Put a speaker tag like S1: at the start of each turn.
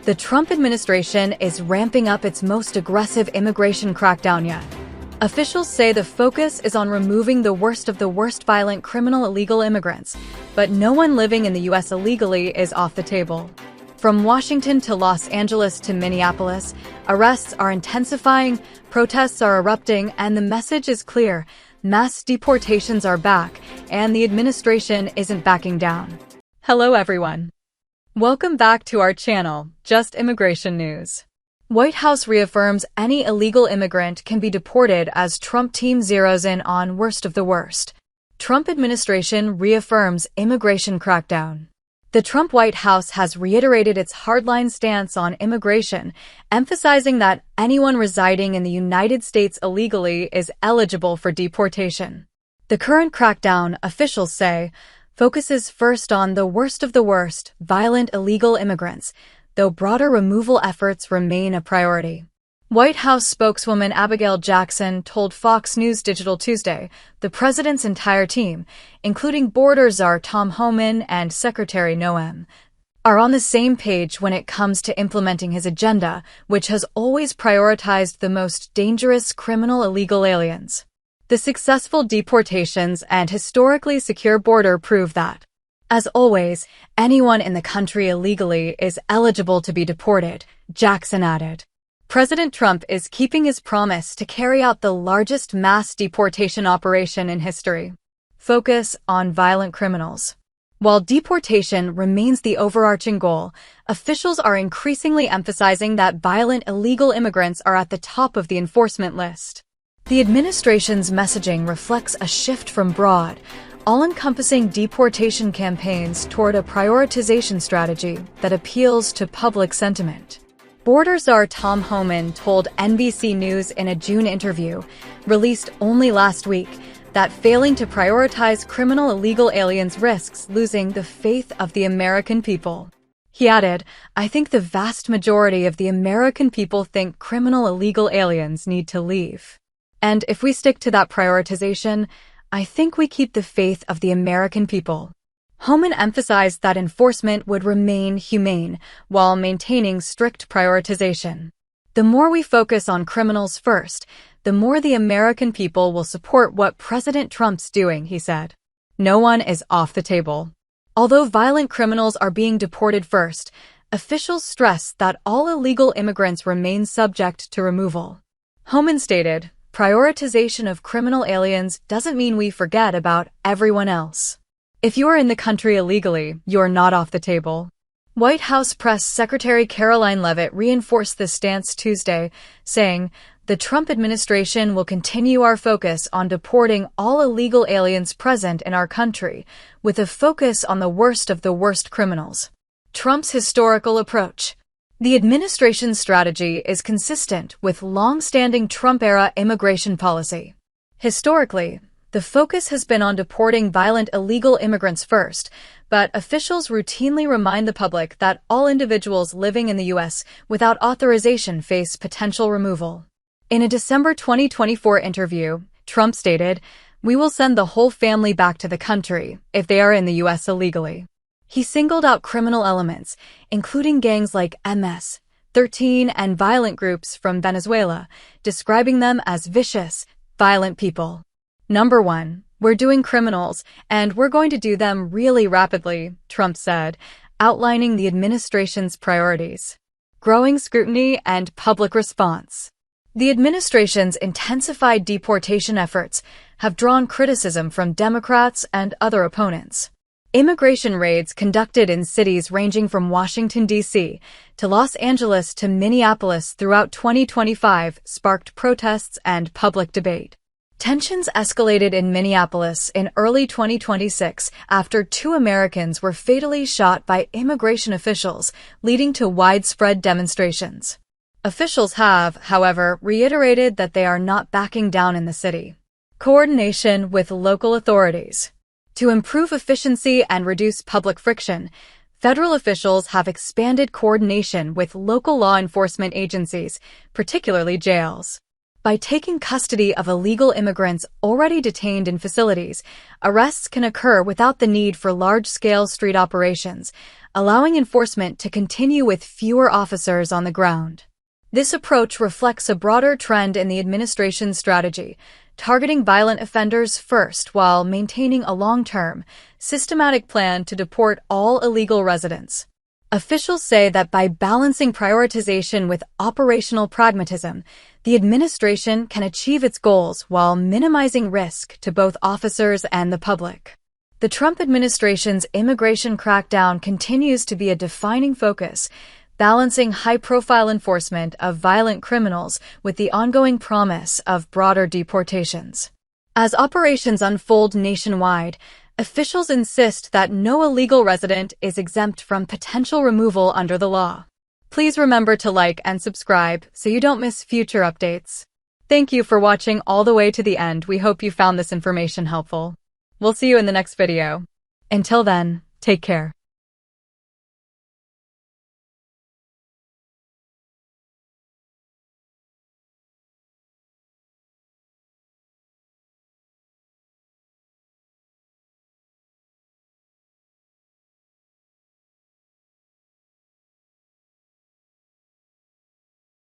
S1: The Trump administration is ramping up its most aggressive immigration crackdown yet. Officials say the focus is on removing the worst of the worst violent criminal illegal immigrants, but no one living in the U.S. illegally is off the table. From Washington to Los Angeles to Minneapolis, arrests are intensifying, protests are erupting, and the message is clear: mass deportations are back, and the administration isn't backing down. Hello everyone. Welcome back to our channel, Just Immigration News. White House reaffirms any illegal immigrant can be deported as Trump team zeroes in on worst of the worst. Trump administration reaffirms immigration crackdown. The Trump White House has reiterated its hardline stance on immigration, emphasizing that anyone residing in the United States illegally is eligible for deportation. The current crackdown, officials say, focuses first on the worst of the worst, violent illegal immigrants, though broader removal efforts remain a priority. White House spokeswoman Abigail Jackson told Fox News Digital Tuesday the president's entire team, including border czar Tom Homan and Secretary Noem, are on the same page when it comes to implementing his agenda, which has always prioritized the most dangerous criminal illegal aliens. The successful deportations and historically secure border prove that. As always, anyone in the country illegally is eligible to be deported, Jackson added. President Trump is keeping his promise to carry out the largest mass deportation operation in history. Focus on violent criminals. While deportation remains the overarching goal, officials are increasingly emphasizing that violent illegal immigrants are at the top of the enforcement list. The administration's messaging reflects a shift from broad, all-encompassing deportation campaigns toward a prioritization strategy that appeals to public sentiment. Border czar Tom Homan told NBC News in a June interview, released only last week, that failing to prioritize criminal illegal aliens risks losing the faith of the American people. He added, "I think the vast majority of the American people think criminal illegal aliens need to leave. And if we stick to that prioritization, I think we keep the faith of the American people." Homan emphasized that enforcement would remain humane while maintaining strict prioritization. The more we focus on criminals first, the more the American people will support what President Trump's doing, he said. No one is off the table. Although violent criminals are being deported first, officials stress that all illegal immigrants remain subject to removal. Homan stated, "Prioritization of criminal aliens doesn't mean we forget about everyone else. If you are in the country illegally, you're not off the table." White House Press Secretary Caroline Leavitt reinforced this stance Tuesday, saying, "The Trump administration will continue our focus on deporting all illegal aliens present in our country, with a focus on the worst of the worst criminals." Trump's historical approach. The administration's strategy is consistent with long-standing Trump-era immigration policy. Historically, the focus has been on deporting violent illegal immigrants first, but officials routinely remind the public that all individuals living in the U.S. without authorization face potential removal. In a December 2024 interview, Trump stated, "We will send the whole family back to the country if they are in the U.S. illegally." He singled out criminal elements, including gangs like MS-13 and violent groups from Venezuela, describing them as vicious, violent people. "Number one, we're doing criminals, and we're going to do them really rapidly," Trump said, outlining the administration's priorities. Growing scrutiny and public response. The administration's intensified deportation efforts have drawn criticism from Democrats and other opponents. Immigration raids conducted in cities ranging from Washington, D.C. to Los Angeles to Minneapolis throughout 2025 sparked protests and public debate. Tensions escalated in Minneapolis in early 2026 after 2 Americans were fatally shot by immigration officials, leading to widespread demonstrations. Officials have, however, reiterated that they are not backing down in the city. Coordination with local authorities. To improve efficiency and reduce public friction, federal officials have expanded coordination with local law enforcement agencies, particularly jails. By taking custody of illegal immigrants already detained in facilities, arrests can occur without the need for large-scale street operations, allowing enforcement to continue with fewer officers on the ground. This approach reflects a broader trend in the administration's strategy, targeting violent offenders first while maintaining a long-term, systematic plan to deport all illegal residents. Officials say that by balancing prioritization with operational pragmatism, the administration can achieve its goals while minimizing risk to both officers and the public. The Trump administration's immigration crackdown continues to be a defining focus, balancing high-profile enforcement of violent criminals with the ongoing promise of broader deportations. As operations unfold nationwide, officials insist that no illegal resident is exempt from potential removal under the law. Please remember to like and subscribe so you don't miss future updates. Thank you for watching all the way to the end. We hope you found this information helpful. We'll see you in the next video. Until then, take care.